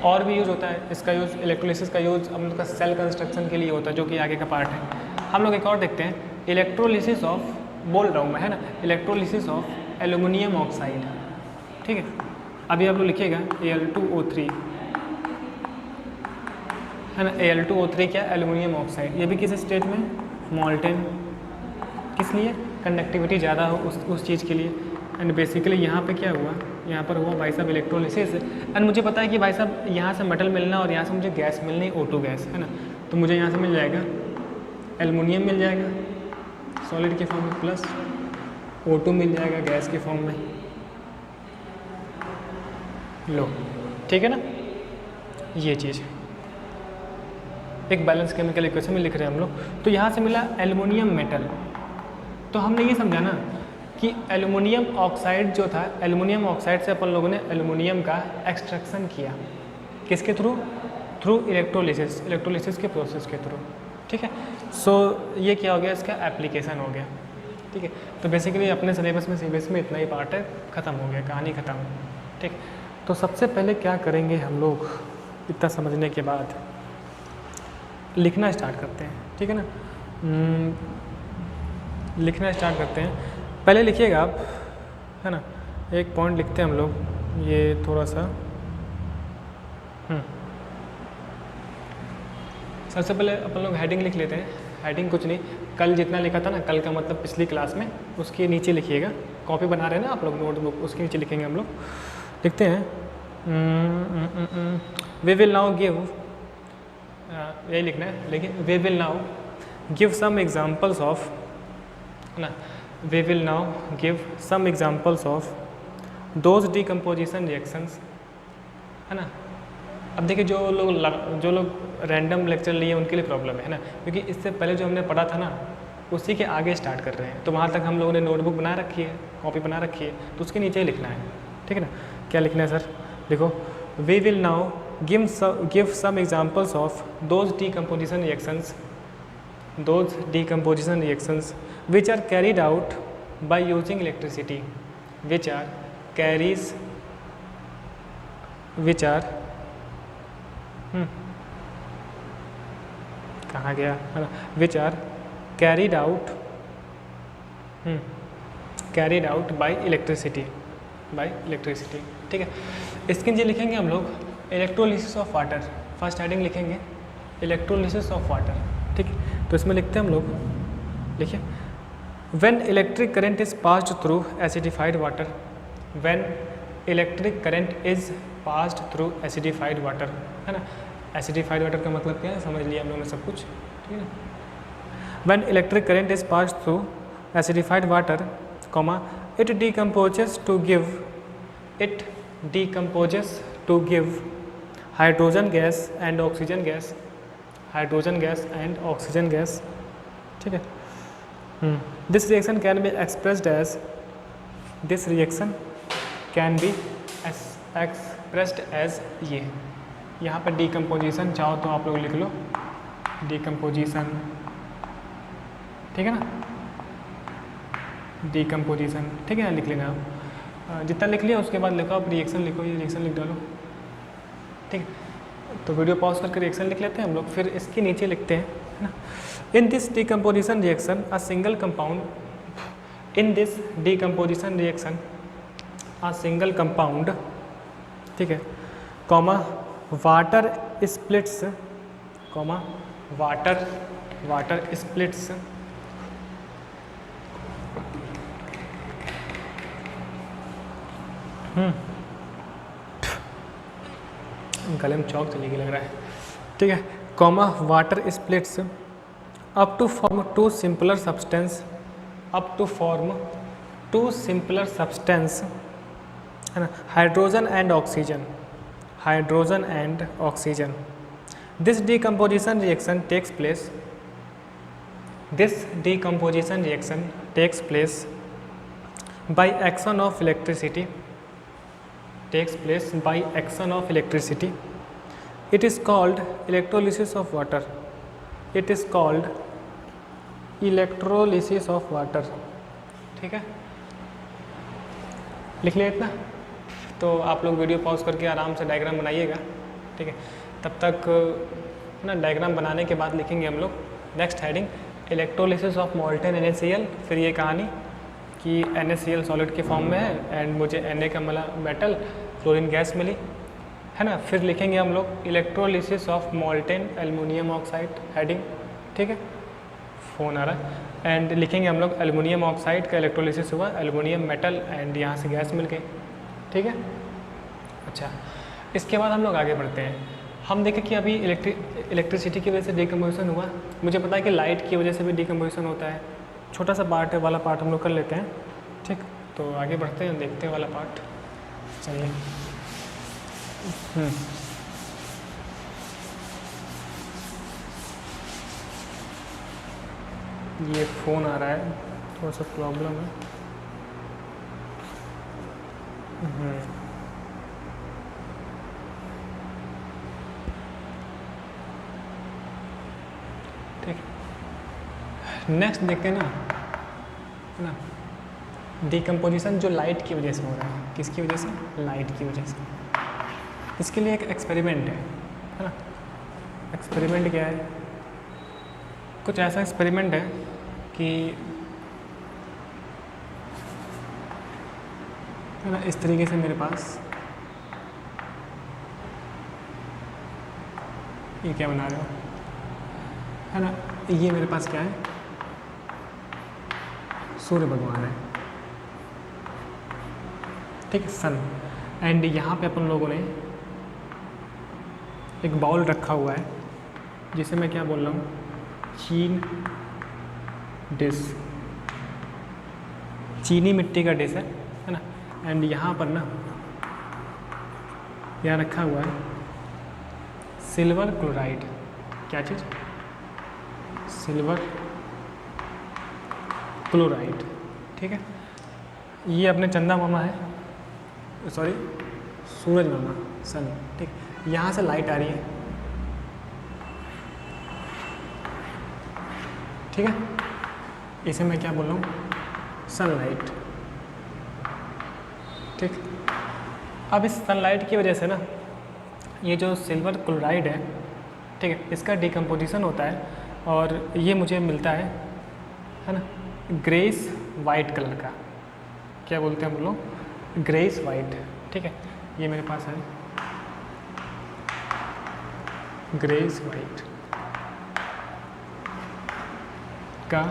और भी यूज़ होता है इसका, यूज़ इलेक्ट्रोलिसिस का यूज़ हम लोग का सेल कंस्ट्रक्शन के लिए होता है, जो कि आगे का पार्ट है। हम लोग एक और देखते हैं, इलेक्ट्रोलिसिस ऑफ, बोल रहा हूँ मैं, है ना, इलेक्ट्रोलिसिस ऑफ एल्यूमिनियम ऑक्साइड, ठीक है। अभी आप लोग लिखिएगा Al2O3, है ना, Al2O3 क्या, एल्यूमिनियम ऑक्साइड, ये भी किस स्टेट में, मोल्टेन, किस लिए, कंडक्टिविटी ज़्यादा हो उस चीज़ के लिए। एंड बेसिकली यहाँ पे क्या हुआ, यहाँ पर हुआ भाई साहब इलेक्ट्रोलिसिस, एंड मुझे पता है कि भाई साहब यहाँ से मेटल मिलना और यहाँ से मुझे गैस मिलनी, O2 गैस, है ना। तो मुझे यहाँ से मिल जाएगा एल्युमिनियम मिल जाएगा सॉलिड के फॉर्म में, प्लस O2 मिल जाएगा गैस के फॉर्म में, लो, ठीक है ना। ये चीज़ एक बैलेंस केमिकल इक्वेशन में लिख रहे हैं हम लोग। तो यहाँ से मिला एल्युमिनियम मेटल, तो हमने ये समझा ना कि एल्युमिनियम ऑक्साइड जो था, एल्युमिनियम ऑक्साइड से अपन लोगों ने एल्युमिनियम का एक्सट्रैक्शन किया, किसके थ्रू, थ्रू इलेक्ट्रोलिसिस के प्रोसेस के थ्रू, ठीक है। सो ये क्या हो गया, इसका एप्लीकेशन हो गया, ठीक है। तो बेसिकली अपने सिलेबस में सीबीएसई में इतना ही पार्ट है, ख़त्म हो गया, कहानी ख़त्म, ठीक। तो सबसे पहले क्या करेंगे हम लोग, इतना समझने के बाद लिखना स्टार्ट करते हैं, ठीक है ना। लिखना स्टार्ट करते हैं, पहले लिखिएगा आप, है ना। एक पॉइंट लिखते हैं हम लोग, ये थोड़ा सा, सबसे पहले अपन लोग हेडिंग लिख लेते हैं। हेडिंग कुछ नहीं, कल जितना लिखा था ना, कल का मतलब पिछली क्लास में, उसके नीचे लिखिएगा। कॉपी बना रहे हैं ना आप लोग नोटबुक, उसके नीचे लिखेंगे हम लोग। लिखते हैं वी विल नाउ गिव, यही लिखना है, लेकिन we will now give some examples of, है ना, we will now give some examples of those decomposition reactions, है ना। अब देखिए जो लोग रैंडम लेक्चर लिए उनके लिए प्रॉब्लम है ना, क्योंकि इससे पहले जो हमने पढ़ा था ना उसी के आगे स्टार्ट कर रहे हैं। तो वहाँ तक हम लोगों ने नोटबुक बना रखी है, कॉपी बना रखी है, तो उसके नीचे ही लिखना है, ठीक है ना। क्या लिखना है सर, देखो we will now give some examples of those decomposition reactions which are carried out by using electricity, which are कहाँ गया, which are carried out by electricity, ठीक है। इसके नीचे लिखेंगे हम लोग electrolysis of water, first heading लिखेंगे इलेक्ट्रोलिसिस ऑफ वाटर, ठीक है। तो इसमें लिखते हैं हम लोग, लिखिए when electric current is passed through acidified water, when electric current is passed through acidified water, है ना। एसिडिफाइड वाटर का मतलब क्या है, समझ लिया हम लोगों ने सब कुछ, ठीक है। When electric current is passed through acidified water, comma it decomposes to give hydrogen gas and oxygen gas, ठीक है। This reaction can be expressed as ये, यहाँ पर डिकम्पोजिशन चाहो तो आप लोग लिख लो डिकम्पोजिशन, ठीक है ना, डिकम्पोजिशन, ठीक है ना, लिख लेना आप। जितना लिख लिया उसके बाद लिखो आप रिएक्शन लिखो, ये रिएक्शन लिख डालो, ठीक है। तो वीडियो पॉज करके रिएक्शन लिख लेते हैं हम लोग, फिर इसके नीचे लिखते हैं, है ना। In this decomposition reaction a single compound, ठीक है, कॉमा वाटर स्प्लिट्स, गले में चौक चलेगी लग रहा है, ठीक है, comma water splits up to form two simpler substance, है ना, hydrogen and oxygen. This decomposition reaction takes place by action of electricity, it is called electrolysis of water, ठीक है। लिख लिया इतना। तो आप लोग वीडियो पॉज करके आराम से डायग्राम बनाइएगा, ठीक है। तब तक ना डायग्राम बनाने के बाद लिखेंगे हम लोग next heading electrolysis of molten NaCl। फिर ये कहानी कि NaCl सॉलिड के फॉर्म में है एंड मुझे Na का मिला मेटल, क्लोरीन गैस मिली, है ना। फिर लिखेंगे हम लोग electrolysis of molten aluminium oxide, heading, ठीक है, फ़ोन आ रहा है। एंड लिखेंगे हम लोग एल्युमिनियम ऑक्साइड का इलेक्ट्रोलिसिस हुआ, एल्युमिनियम मेटल एंड यहाँ से गैस मिल गई, ठीक है। अच्छा, इसके बाद हम लोग आगे बढ़ते हैं। हम देखें कि अभी इलेक्ट्रिसिटी की वजह से डिकम्पोजिशन हुआ, मुझे पता है कि लाइट की वजह से भी डिकम्पोजिशन होता है। छोटा सा पार्ट है, वाला पार्ट हम लोग कर लेते हैं, ठीक। तो आगे बढ़ते हैं, देखते हैं वाला पार्ट, चलिए। ये फ़ोन आ रहा है, थोड़ा सा प्रॉब्लम है। ठीक, नेक्स्ट देखते हैं ना, है ना, डिकम्पोजिशन जो लाइट की वजह से हो रहा है। किसकी वजह से? लाइट की वजह से। इसके लिए एक एक्सपेरिमेंट है ना। एक्सपेरिमेंट क्या है? कुछ ऐसा एक्सपेरिमेंट है कि है ना, इस तरीके से मेरे पास ये क्या बना रहे हो, है ना, ये मेरे पास क्या है, सूर्य भगवान है, ठीक है, सन। एंड यहाँ पे अपन लोगों ने एक बाउल रखा हुआ है जिसे मैं क्या बोल रहा हूँ, चीन डिश, चीनी मिट्टी का डिश है ना। एंड यहाँ पर ना यहाँ रखा हुआ है सिल्वर क्लोराइड। क्या चीज़? सिल्वर क्लोराइड, ठीक है। ये अपने चंदा मामा है, सॉरी सूरज मामा, सन, ठीक। यहाँ से लाइट आ रही है, ठीक है, इसे मैं क्या बोल रहा हूँ, सनलाइट, ठीक। अब इस सनलाइट की वजह से ना ये जो सिल्वर क्लोराइड है, ठीक है, इसका डिकम्पोजिशन होता है और ये मुझे मिलता है ना, ग्रेस वाइट कलर का। क्या बोलते हैं हम लोग, ग्रेस वाइट, ठीक है। ये मेरे पास है ग्रेस वाइट का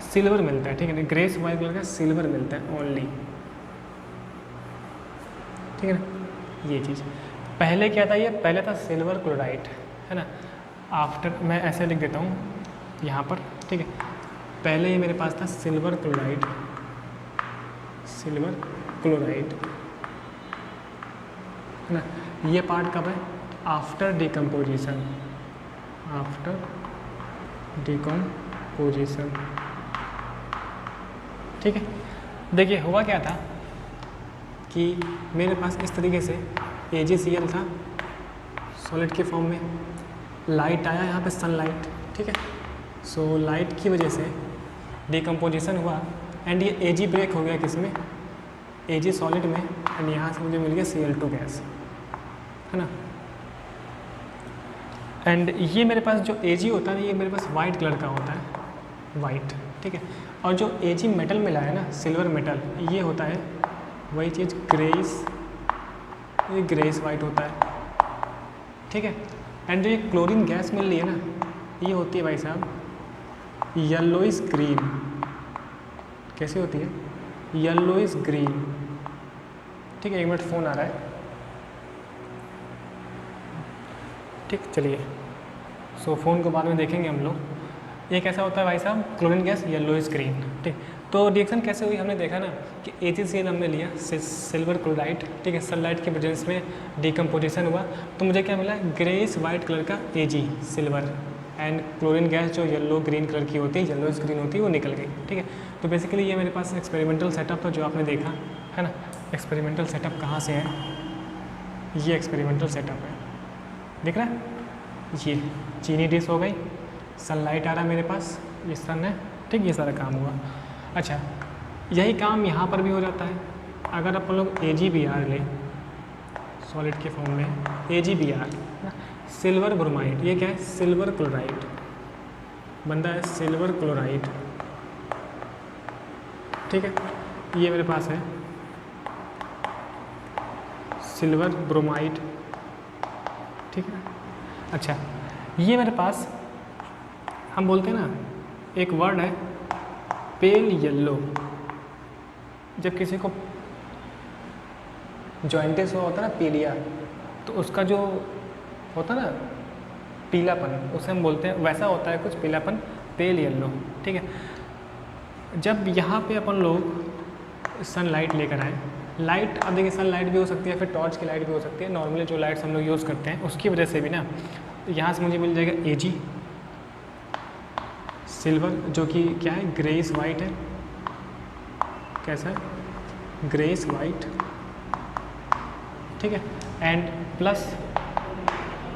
सिल्वर मिलता है, ठीक है ना, ग्रेस वाइट कलर का सिल्वर मिलता है ओनली, ठीक है ना। ये चीज़ पहले क्या था, ये पहले था सिल्वर क्लोराइड, है ना। आफ्टर मैं ऐसे लिख देता हूँ यहाँ पर, ठीक है। पहले ये मेरे पास था सिल्वर क्लोराइड, सिल्वर क्लोराइड, है ना। ये पार्ट कब है, आफ्टर डिकम्पोजिशन, आफ्टर डिकम्पोजिशन, ठीक है। देखिए हुआ क्या था कि मेरे पास इस तरीके से AgCl था सॉलिड के फॉर्म में, लाइट आया यहाँ पे सनलाइट, ठीक है। सो लाइट की वजह से डिकम्पोजिशन हुआ एंड ये Ag ब्रेक हो गया किसमें, Ag सॉलिड में, एंड यहाँ से मुझे मिल गया Cl2 गैस, है ना। एंड ये मेरे पास जो Ag होता है ये मेरे पास वाइट कलर का होता है, वाइट, ठीक है। और जो Ag मेटल मिला है ना, सिल्वर मेटल, ये होता है वही चीज़ ग्रेस, ये ग्रेस वाइट होता है, ठीक है। एंड जो ये क्लोरीन गैस मिल रही है ना, ये होती है भाई साहब येलोइश ग्रीन। कैसे होती है, येलोइश ग्रीन, ठीक है। 1 मिनट फ़ोन आ रहा है, ठीक, चलिए। सो फ़ोन को बाद में देखेंगे हम लोग। ये कैसा होता है भाई साहब, क्लोरीन गैस येलोइश ग्रीन, ठीक। तो रिएक्शन कैसे हुई, हमने देखा ना कि AgCl हमने लिया सिल्वर क्लोराइड, ठीक है, सनलाइट के प्रेजेंस में डिकम्पोजिशन हुआ तो मुझे क्या मिला, ग्रेस वाइट कलर का Ag silver, and chlorine gas जो येलो ग्रीन कलर की होती है, येलोइश ग्रीन होती है, वो निकल गई, ठीक है। तो बेसिकली ये मेरे पास एक्सपेरिमेंटल सेटअप था जो आपने देखा है ना। एक्सपेरिमेंटल सेटअप कहाँ से है, ये एक्सपेरिमेंटल सेटअप है, दिख रहा है। ये चीनी डिश हो गई, सनलाइट आ रहा है मेरे पास, ये सन है, ठीक, ये सारा काम हुआ। अच्छा, यही काम यहाँ पर भी हो जाता है अगर अपन लोग AgBr लें सॉलिड के फॉर्म में, AgBr सिल्वर ब्रोमाइड, ये क्या है, सिल्वर क्लोराइड बनता है, सिल्वर क्लोराइड, ठीक है। ये मेरे पास है सिल्वर ब्रोमाइड, ठीक है। अच्छा, ये मेरे पास हम बोलते हैं ना, एक वर्ड है पेल येलो। जब किसी को जॉइंटिस हुआ होता है ना, पीलिया, तो उसका जो होता है ना पीलापन, उसे हम बोलते हैं, वैसा होता है कुछ पीलापन, पेल येलो, ठीक है। जब यहाँ पे अपन लोग सनलाइट लेकर आए, लाइट, अब देखिए सनलाइट भी हो सकती है, फिर टॉर्च की लाइट भी हो सकती है, नॉर्मली जो लाइट्स हम लोग यूज़ करते हैं उसकी वजह से भी ना यहाँ से मुझे मिल जाएगा Ag सिल्वर, जो कि क्या है, ग्रेस वाइट है, कैसा है, ग्रेस वाइट, ठीक है। एंड प्लस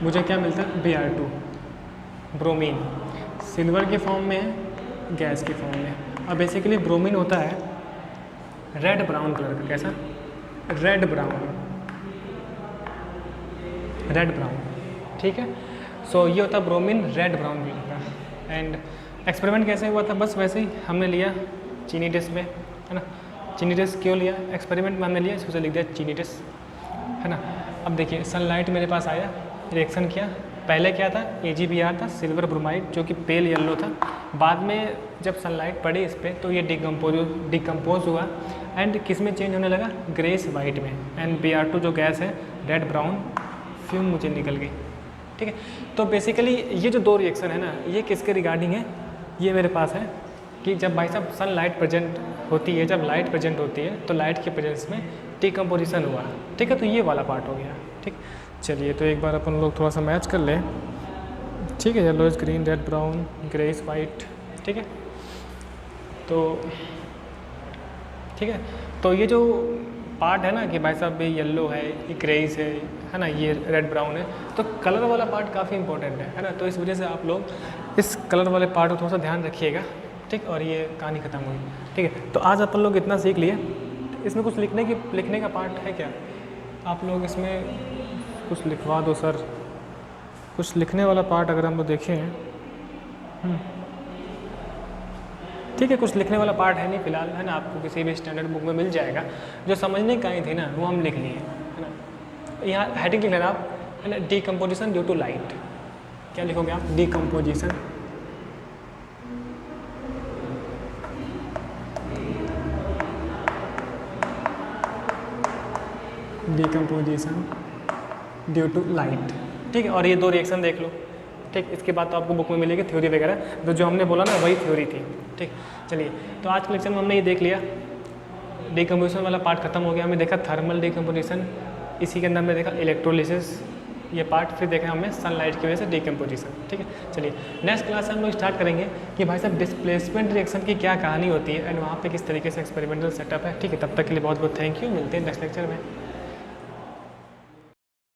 मुझे क्या मिलता है, Br2 ब्रोमीन, सिल्वर के फॉर्म में है, गैस के फॉर्म में। और बेसिकली ब्रोमीन होता है रेड ब्राउन कलर का, कैसा, रेड ब्राउन, रेड ब्राउन, ठीक है। सो ये होता है ब्रोमीन रेड ब्राउन कलर का। एंड एक्सपेरिमेंट कैसे हुआ था, बस वैसे ही हमने लिया चीनी डिश में, है ना। चीनी डिश क्यों लिया, एक्सपेरिमेंट में हमने लिया, इसको लिख दिया चीनी डिश, है ना। अब देखिए सनलाइट मेरे पास आया, रिएक्शन किया, पहले क्या था, AgBr था, सिल्वर ब्रोमाइड, जो कि पेल येलो था। बाद में जब सनलाइट पड़ी इस पर तो ये डिकम्पोज हुआ एंड किस में चेंज होने लगा, ग्रेस वाइट में, एंड Br2 जो गैस है रेड ब्राउन फ्यूम मुझे निकल गई। ठीक है, तो बेसिकली ये जो दो रिएक्शन है ना, ये किसके रिगार्डिंग है, ये मेरे पास है कि जब भाई साहब सनलाइट प्रेजेंट होती है, जब लाइट प्रेजेंट होती है तो लाइट के प्रेजेंस में डिकम्पोजिशन हुआ। ठीक है, तो ये वाला पार्ट हो गया। ठीक, चलिए तो एक बार अपन लोग थोड़ा सा मैच कर लें। ठीक है, yellowish green red brown grace white. ठीक है, तो ठीक है, तो ये जो पार्ट है ना कि भाई साहब ये येलो है, ये ग्रेस है ना, ये रेड ब्राउन है, तो कलर वाला पार्ट काफ़ी इंपॉर्टेंट है ना। तो इस वजह से आप लोग इस कलर वाले पार्ट को थोड़ा सा ध्यान रखिएगा। ठीक, और ये कहानी ख़त्म हुई। ठीक है, तो आज अपन लोग इतना सीख लिए। इसमें कुछ लिखने का पार्ट है क्या, आप लोग इसमें कुछ लिखवा दो सर, कुछ लिखने वाला पार्ट अगर हम लोग देखें। ठीक है, कुछ लिखने वाला पार्ट है नहीं फिलहाल, है ना, आपको किसी भी स्टैंडर्ड बुक में मिल जाएगा। जो समझने का ही थी ना वो हम लिख लिए, है ना। यहाँ हेडिंग लिख लेना आप, है ना, डिकम्पोजिशन ड्यू टू लाइट। क्या लिखोगे आप, decomposition. Decomposition due to light. ठीक है, और ये दो रिएक्शन देख लो। ठीक, इसके बाद तो आपको बुक में मिलेगी थ्योरी वगैरह, तो जो हमने बोला ना वही थ्योरी थी। ठीक, चलिए तो आज के लेक्चर में हमने ये देख लिया, डिकम्पोजिशन वाला पार्ट खत्म हो गया। हमने देखा थर्मल डिकम्पोजिशन, इसी के अंदर हमने देखा इलेक्ट्रोलिसिस ये पार्ट, फिर देखा हमने सनलाइट की वजह से डिकम्पोजिशन। ठीक है, चलिए नेक्स्ट क्लास में हम लोग स्टार्ट करेंगे कि भाई साहब डिस्प्लेसमेंट रिएक्शन की क्या कहानी होती है एंड वहाँ पे किस तरीके से एक्सपेरिमेंटल सेटअप है। ठीक है, तब तक के लिए बहुत बहुत थैंक यू, मिलते हैं नेक्स्ट लेक्चर में।